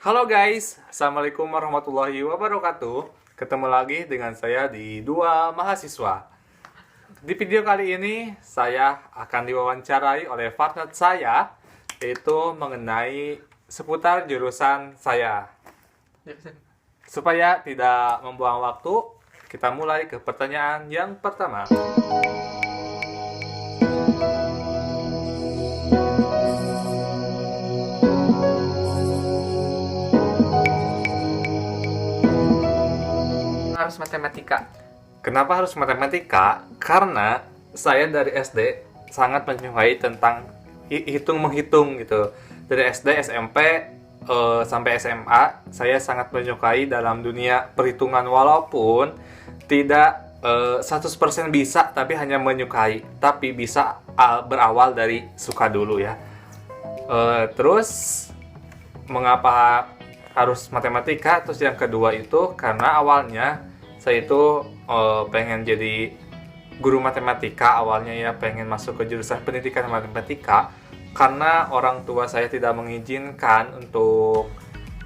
Halo guys, Assalamualaikum warahmatullahi wabarakatuh. Ketemu lagi dengan saya di Dua Mahasiswa. Di video kali ini, saya akan diwawancarai oleh partner saya, yaitu mengenai seputar jurusan saya. Supaya tidak membuang waktu, kita mulai ke pertanyaan yang pertama. Harus matematika. Kenapa harus matematika? Karena saya dari SD sangat menyukai tentang hitung-menghitung gitu. Dari SD, SMP, sampai SMA, saya sangat menyukai dalam dunia perhitungan walaupun tidak 100% bisa, tapi hanya menyukai. Tapi bisa berawal dari suka dulu ya. Terus, mengapa harus matematika? Terus yang kedua itu karena awalnya saya itu pengen jadi guru matematika awalnya ya, pengen masuk ke jurusan pendidikan matematika karena orang tua saya tidak mengizinkan untuk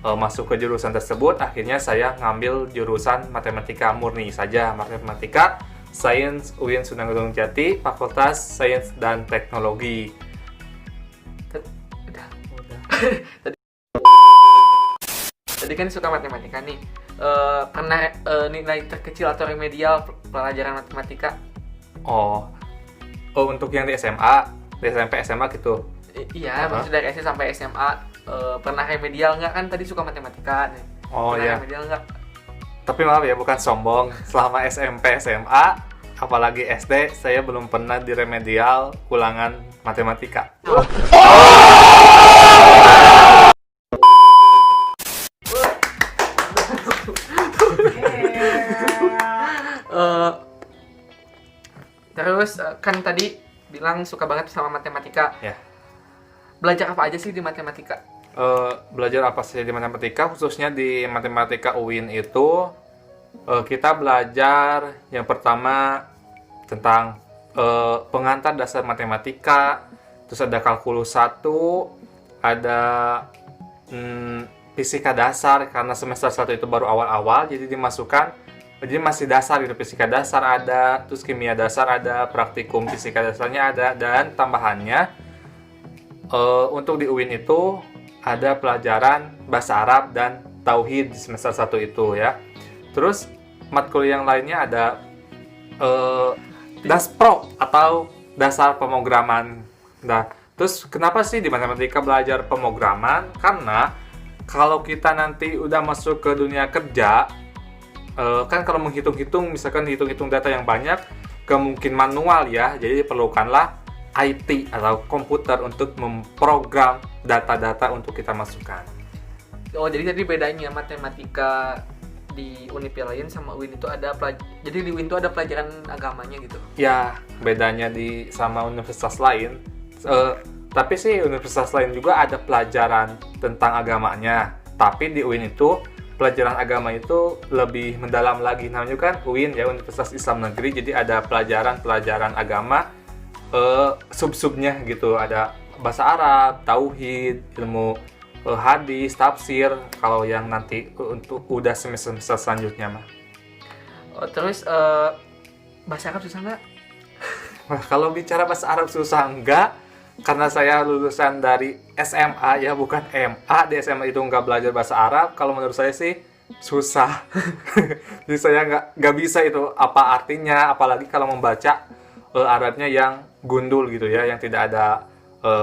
masuk ke jurusan tersebut. Akhirnya saya ngambil jurusan matematika murni saja, matematika Sains UIN Sunan Gunung Jati, Fakultas Sains dan Teknologi. Tadi kan suka matematika nih. Pernah nilai terkecil atau remedial pelajaran matematika? Oh, untuk yang di SMA, di SMP, SMA gitu. Iya, maksudnya dari SD sampai SMA pernah remedial nggak? Kan tadi suka matematika nih. Oh pernah iya. remedial nggak? Tapi maaf ya, bukan sombong. Selama SMP, SMA, apalagi SD, saya belum pernah di remedial ulangan matematika. Terus kan tadi bilang suka banget sama matematika. Ya. Belajar apa aja sih di matematika? Belajar apa saja di matematika, khususnya di matematika UIN itu, kita belajar yang pertama tentang pengantar dasar matematika, terus ada kalkulus 1, ada fisika dasar, karena semester 1 itu baru awal-awal, jadi dimasukkan. Jadi masih dasar gitu, fisika dasar ada, terus kimia dasar ada, praktikum fisika dasarnya ada, dan tambahannya untuk di UIN itu ada pelajaran bahasa Arab dan tauhid di semester 1 itu ya. Terus matkul yang lainnya ada Daspro atau dasar pemrograman. Nah, terus kenapa sih di matematika belajar pemrograman? Karena kalau kita nanti udah masuk ke dunia kerja, kan kalau menghitung-hitung, misalkan hitung-hitung data yang banyak, mungkin manual ya, jadi diperlukanlah IT atau komputer untuk memprogram data-data untuk kita masukkan. Oh, jadi tadi bedanya matematika di univ lain sama UIN itu ada jadi di UIN itu ada pelajaran agamanya gitu. Ya, bedanya sama universitas lain. Tapi sih universitas lain juga ada pelajaran tentang agamanya. Tapi di UIN itu pelajaran agama itu lebih mendalam lagi. Namanya kan UIN ya, Universitas Islam Negeri, jadi ada pelajaran agama sub-subnya gitu. Ada bahasa Arab, tauhid, ilmu hadis, tafsir, kalau yang nanti untuk udah semester selanjutnya mah. Oh, terus bahasa Arab susah nggak? Nah, kalau bicara bahasa Arab susah enggak, karena saya lulusan dari SMA ya, bukan MA. Di SMA itu nggak belajar bahasa Arab. Kalau menurut saya sih susah. Jadi saya nggak bisa itu apa artinya, apalagi kalau membaca Arabnya yang gundul gitu ya, yang tidak ada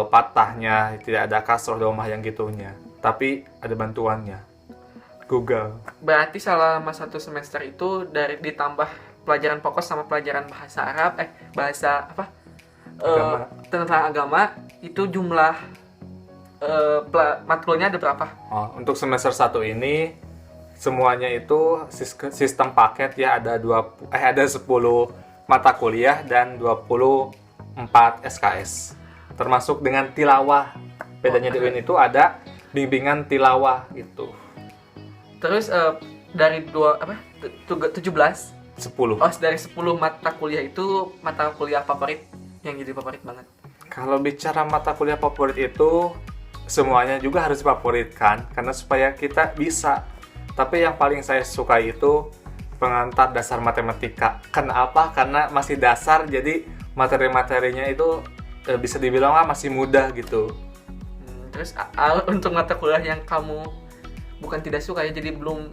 patahnya, tidak ada kasroh domah yang gitunya. Tapi ada bantuannya, Google. Berarti selama 1 semester itu ditambah pelajaran pokok sama pelajaran bahasa Arab, bahasa apa? Tentang agama, itu jumlah matkulnya ada berapa? Untuk semester 1 ini semuanya itu sistem paket ya, ada 10 mata kuliah dan 24 SKS. Termasuk dengan tilawah. Bedanya di UIN itu ada bimbingan tilawah gitu. Terus dari 17 10. Oh, dari 10 mata kuliah itu mata kuliah favorit yang jadi favorit banget? Kalau bicara mata kuliah favorit itu semuanya juga harus favoritkan karena supaya kita bisa. Tapi yang paling saya suka itu pengantar dasar matematika. Kenapa? Karena masih dasar, jadi materi-materinya itu bisa dibilang masih mudah gitu. Terus untuk mata kuliah yang kamu bukan tidak suka ya, jadi belum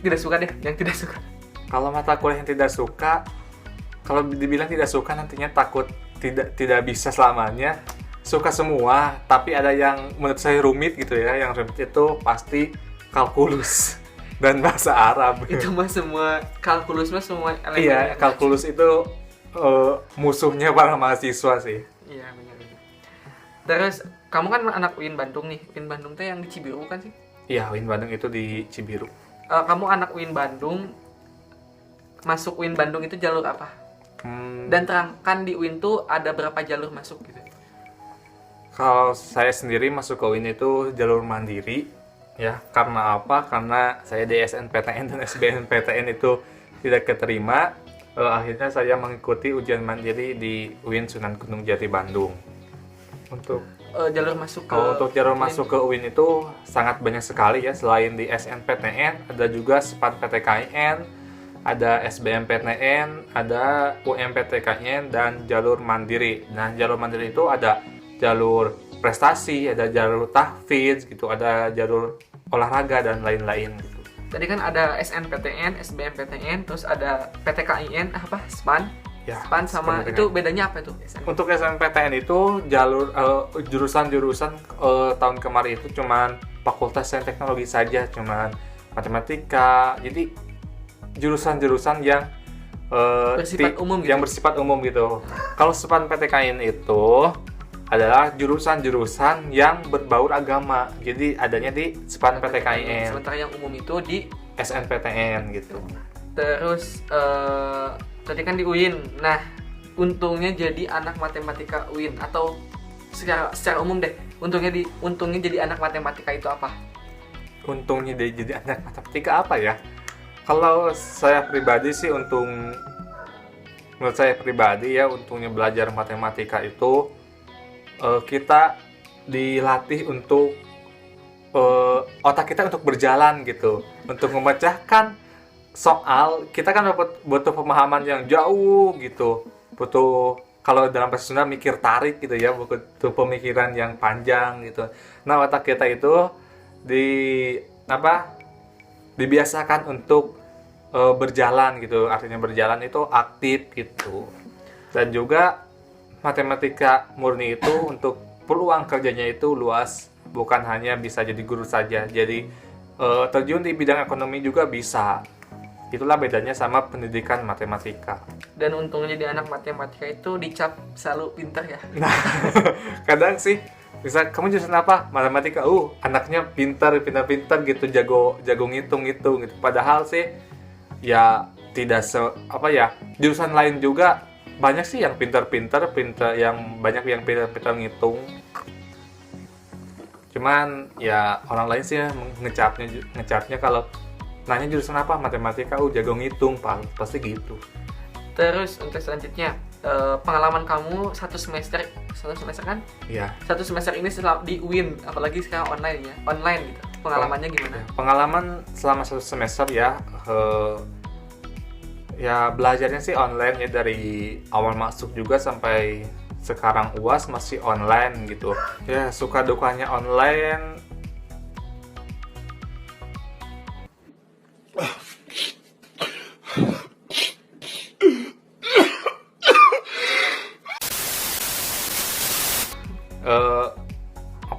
tidak suka deh, yang tidak suka. Kalau mata kuliah yang tidak suka, kalau dibilang tidak suka nantinya takut tidak bisa selamanya. Suka semua, tapi ada yang menurut saya rumit gitu ya. Yang rumit itu pasti kalkulus dan bahasa Arab. Itu mah semua kalkulus mah semua elemen. Iya, kalkulus itu musuhnya para mahasiswa sih. Iya, benar. Terus kamu kan anak UIN Bandung nih. UIN Bandung tuh yang di Cibiru kan sih? Iya, UIN Bandung itu di Cibiru. Kamu anak UIN Bandung, masuk UIN Bandung itu jalur apa? Dan terangkan di UIN tuh ada berapa jalur masuk gitu? Kalau saya sendiri masuk ke UIN itu jalur mandiri, ya. Karena apa? Karena saya di SNPTN dan SBMPTN itu tidak keterima. Akhirnya saya mengikuti ujian mandiri di UIN Sunan Gunung Jati Bandung. Untuk jalur masuk ke untuk jalur masuk ke UIN itu sangat banyak sekali ya. Selain di SNPTN, ada juga SPAN PTKIN, ada SBMPTN, ada UMPTKN, dan jalur mandiri. Nah, jalur mandiri itu ada jalur prestasi, ada jalur tahfidz gitu, ada jalur olahraga dan lain-lain gitu. Tadi kan ada SNPTN, SBMPTN, terus ada PTKIN, apa? SPAN. Ya, SPAN sama SPAN. itu bedanya apa itu? Untuk SNPTN itu jalur jurusan-jurusan tahun kemarin itu cuman Fakultas Sains Teknologi saja, cuman matematika. Jadi jurusan-jurusan yang bersifat umum gitu. Yang bersifat umum gitu. Kalau SPAN PTKIN itu adalah jurusan-jurusan yang berbaur agama. Jadi adanya di SPAN PTKIN. Sementara yang umum itu di SNPTN gitu. Terus tadi kan di UIN. Nah, untungnya jadi anak matematika UIN atau secara umum deh. Untungnya jadi anak matematika itu apa? Untungnya jadi anak matematika apa ya? Kalau saya pribadi sih menurut saya pribadi ya, untungnya belajar matematika itu kita dilatih untuk otak kita untuk berjalan gitu, untuk memecahkan soal. Kita kan butuh pemahaman yang jauh gitu, butuh, kalau dalam bahasa Sunda, mikir tarik gitu ya, butuh pemikiran yang panjang gitu. Nah, otak kita itu dibiasakan untuk berjalan gitu, artinya berjalan itu aktif gitu. Dan juga matematika murni itu untuk peluang kerjanya itu luas, bukan hanya bisa jadi guru saja, jadi terjun di bidang ekonomi juga bisa. Itulah bedanya sama pendidikan matematika. Dan untungnya jadi anak matematika itu dicap selalu pintar ya. Nah, kadang sih bisa, kamu jurusan apa? Matematika. Anaknya pintar gitu, jago ngitung gitu. Padahal sih ya tidak jurusan lain juga banyak sih yang pintar, yang banyak yang pintar ngitung. Cuman ya orang lain sih ngecapnya kalau nanya jurusan apa, matematika, jago ngitung, pasti gitu. Terus untuk selanjutnya, pengalaman kamu satu semester kan? Iya. Satu semester ini di UIN, apalagi sekarang online gitu. Pengalamannya gimana? Pengalaman selama satu semester ya, ya belajarnya sih online ya, dari awal masuk juga sampai sekarang UAS masih online gitu. Ya, suka dukanya online.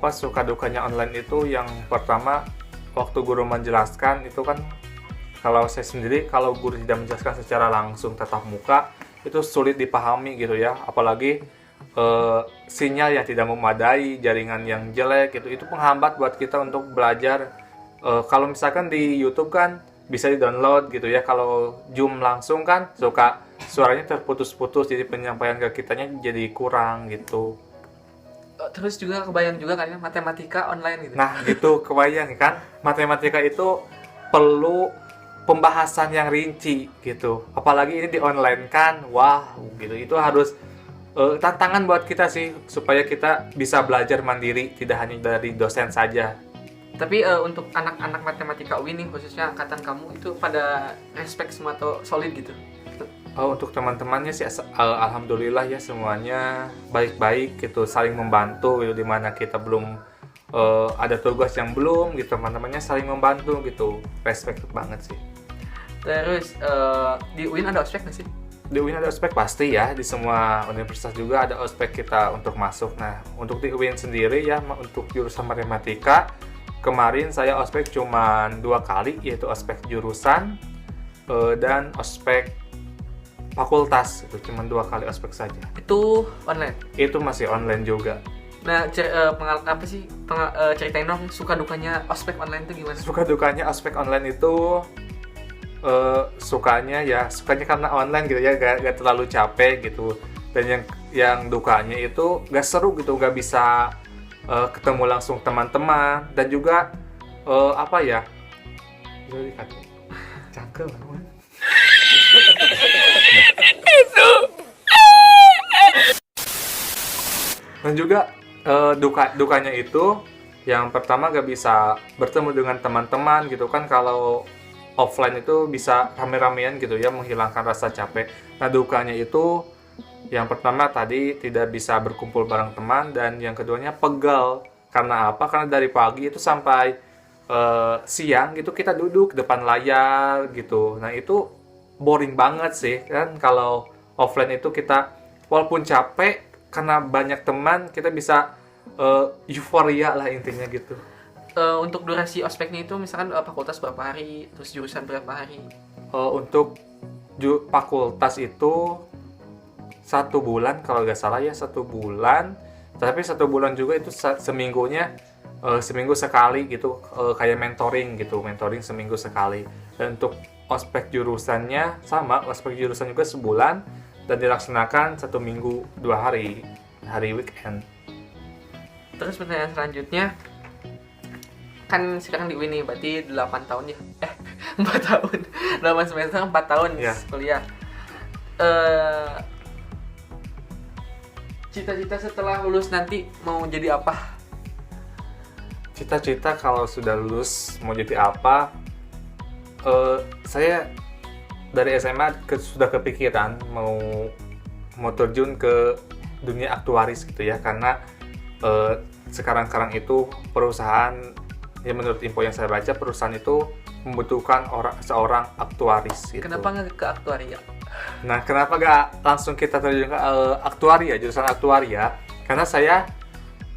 Suka dukanya online itu, yang pertama, waktu guru menjelaskan itu kan, kalau saya sendiri, kalau guru tidak menjelaskan secara langsung tatap muka, itu sulit dipahami gitu ya. Apalagi sinyal yang tidak memadai, jaringan yang jelek gitu, itu penghambat buat kita untuk belajar. Kalau misalkan di YouTube kan bisa di-download gitu ya. Kalau Zoom langsung kan suka suaranya terputus-putus, jadi penyampaian ke kitanya jadi kurang gitu. Terus juga kebayang juga kan ya, matematika online gitu. Nah, gitu, kebayang kan, matematika itu perlu pembahasan yang rinci gitu. Apalagi ini di online kan, wah gitu. Itu harus tantangan buat kita sih supaya kita bisa belajar mandiri tidak hanya dari dosen saja. Tapi untuk anak-anak matematika UIN nih, khususnya angkatan kamu itu pada respect semua atau solid gitu? Untuk teman-temannya sih alhamdulillah ya semuanya baik-baik gitu, saling membantu gitu, dimana kita belum ada tugas yang belum gitu, teman-temannya saling membantu gitu, respect banget sih. Terus di UIN ada ospek nggak sih? Di UIN ada ospek pasti ya, di semua universitas juga ada ospek kita untuk masuk. Nah, untuk di UIN sendiri ya, untuk jurusan matematika, kemarin saya ospek cuma 2 kali, yaitu ospek jurusan dan ospek fakultas, itu cuma 2 kali ospek saja. Itu online? Itu masih online juga. Nah, ceritain dong suka dukanya ospek online itu gimana? Suka dukanya ospek online itu sukanya karena online gitu ya, gak terlalu capek gitu, dan yang dukanya itu gak seru gitu, gak bisa ketemu langsung teman-teman, dan juga apa ya, cakep banget dan juga dukanya itu yang pertama gak bisa bertemu dengan teman-teman gitu kan. Kalau offline itu bisa rame-ramean gitu ya, menghilangkan rasa capek. Nah, dukanya itu yang pertama tadi tidak bisa berkumpul bareng teman, dan yang keduanya pegal. Karena apa? Karena dari pagi itu sampai siang gitu kita duduk depan layar gitu. Nah, itu boring banget sih kan. Kalau offline itu kita walaupun capek, karena banyak teman kita bisa euforia lah intinya gitu. Untuk durasi ospeknya itu misalkan fakultas berapa hari, terus jurusan berapa hari? Untuk fakultas itu 1 bulan kalau nggak salah ya, 1 bulan. Tapi 1 bulan juga itu seminggunya seminggu sekali gitu, kayak mentoring gitu, mentoring seminggu sekali. Dan untuk ospek jurusannya sama, ospek jurusan juga sebulan dan dilaksanakan 1 minggu 2 hari weekend. Terus pertanyaan selanjutnya, kan sekarang di UIN nih, berarti 8 tahun ya? 4 tahun. 8 semester 4 tahun ya. Kuliah. Cita-cita setelah lulus nanti mau jadi apa? Cita-cita kalau sudah lulus mau jadi apa? Saya dari SMA sudah kepikiran mau terjun ke dunia aktuaris gitu ya, karena sekarang itu perusahaan, ya menurut info yang saya baca, perusahaan itu membutuhkan seorang aktuaris gitu. Kenapa nggak ke aktuaria? Nah, kenapa nggak langsung kita terjun ke aktuaria, jurusan aktuaria? Karena saya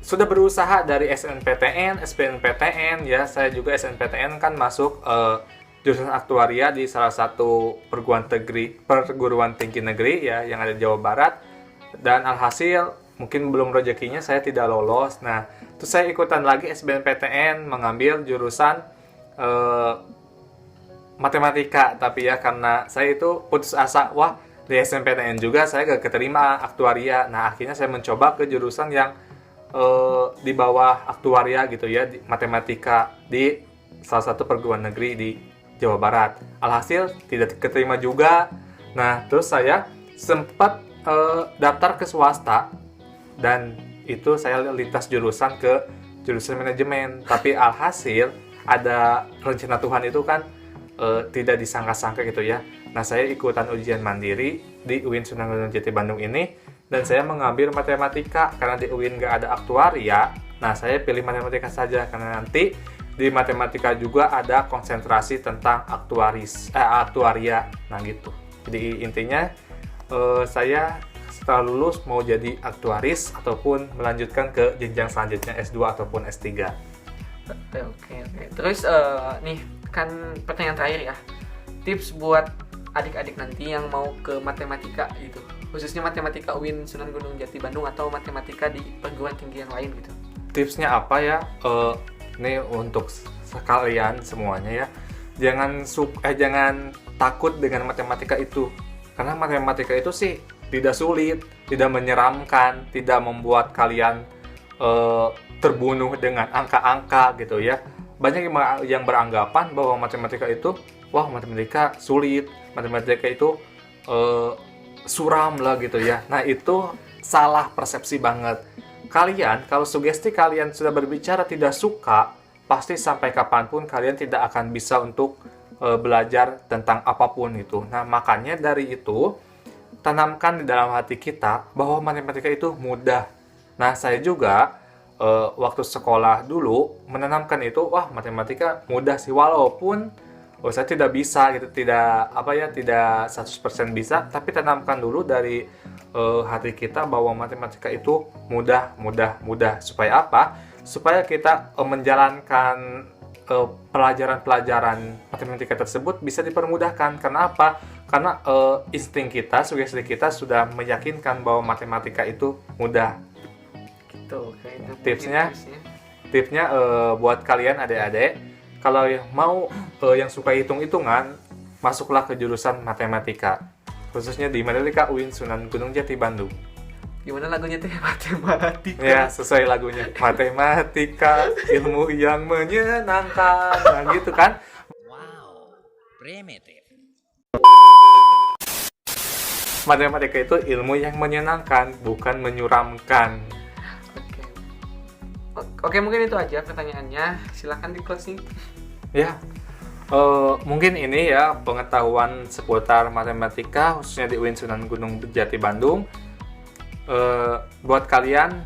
sudah berusaha dari SNPTN, SBMPTN ya, saya juga SNPTN kan masuk jurusan aktuaria di salah satu perguruan tinggi negeri ya yang ada di Jawa Barat, dan alhasil mungkin belum rezekinya saya tidak lolos. Nah, terus saya ikutan lagi SBMPTN mengambil jurusan matematika, tapi ya karena saya itu putus asa, wah di SNMPTN juga saya gak keterima aktuaria. Nah, akhirnya saya mencoba ke jurusan yang di bawah aktuaria gitu ya, di matematika di salah satu perguruan negeri di Jawa Barat. Alhasil tidak keterima juga. Nah, terus saya sempat daftar ke swasta, dan itu saya lintas jurusan ke jurusan manajemen. Tapi alhasil ada rencana Tuhan itu kan tidak disangka-sangka gitu ya. Nah, saya ikutan ujian mandiri di UIN Sunan Gunung Jati Bandung ini, dan saya mengambil matematika karena di UIN nggak ada aktuaria. Nah, saya pilih matematika saja karena nanti di matematika juga ada konsentrasi tentang aktuaria. Nah, gitu. Jadi intinya saya setelah lulus mau jadi aktuaris ataupun melanjutkan ke jenjang selanjutnya S2 ataupun S3. Oke. Terus nih kan pertanyaan terakhir ya. Tips buat adik-adik nanti yang mau ke matematika gitu. Khususnya matematika UIN Sunan Gunung Jati Bandung atau matematika di perguruan tinggi yang lain gitu. Tipsnya apa ya? Ini untuk sekalian semuanya ya. Jangan takut dengan matematika itu. Karena matematika itu sih tidak sulit, tidak menyeramkan, tidak membuat kalian terbunuh dengan angka-angka gitu ya. Banyak yang beranggapan bahwa matematika itu, wah matematika sulit, matematika itu suram lah gitu ya. Nah, itu salah persepsi banget. Kalian, kalau sugesti kalian sudah berbicara tidak suka, pasti sampai kapanpun kalian tidak akan bisa untuk belajar tentang apapun itu. Nah, makanya dari itu, tanamkan di dalam hati kita bahwa matematika itu mudah. Nah, saya juga waktu sekolah dulu menanamkan itu, wah matematika mudah sih, walaupun saya tidak bisa gitu, tidak 100% bisa, tapi tanamkan dulu dari hati kita bahwa matematika itu mudah. Supaya apa? Supaya kita menjalankan pelajaran-pelajaran matematika tersebut bisa dipermudahkan. Karena apa? Karena insting kita, sugesti kita sudah meyakinkan bahwa matematika itu mudah. Gitu, kayak itu Tipsnya buat kalian adik-adik, kalau yang mau yang suka hitung-hitungan, masuklah ke jurusan matematika, khususnya di Mandalika UIN Sunan Gunung Jati Bandung. Gimana lagunya tuh? Matematika. Ya, sesuai lagunya. Matematika, ilmu yang menyenangkan. Nah, gitu kan? Wow, primitif. Matematika itu ilmu yang menyenangkan, bukan menyuramkan. Oke, mungkin itu aja pertanyaannya. Silakan di closing. Ya, mungkin ini ya pengetahuan seputar matematika khususnya di UIN Sunan Gunung Jati Bandung. Buat kalian,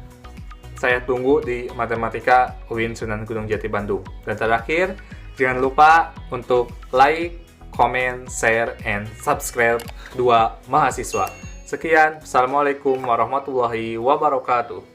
saya tunggu di matematika UIN Sunan Gunung Jati Bandung. Dan terakhir, jangan lupa untuk like, comment, share, and subscribe dua mahasiswa. Sekian, Assalamualaikum warahmatullahi wabarakatuh.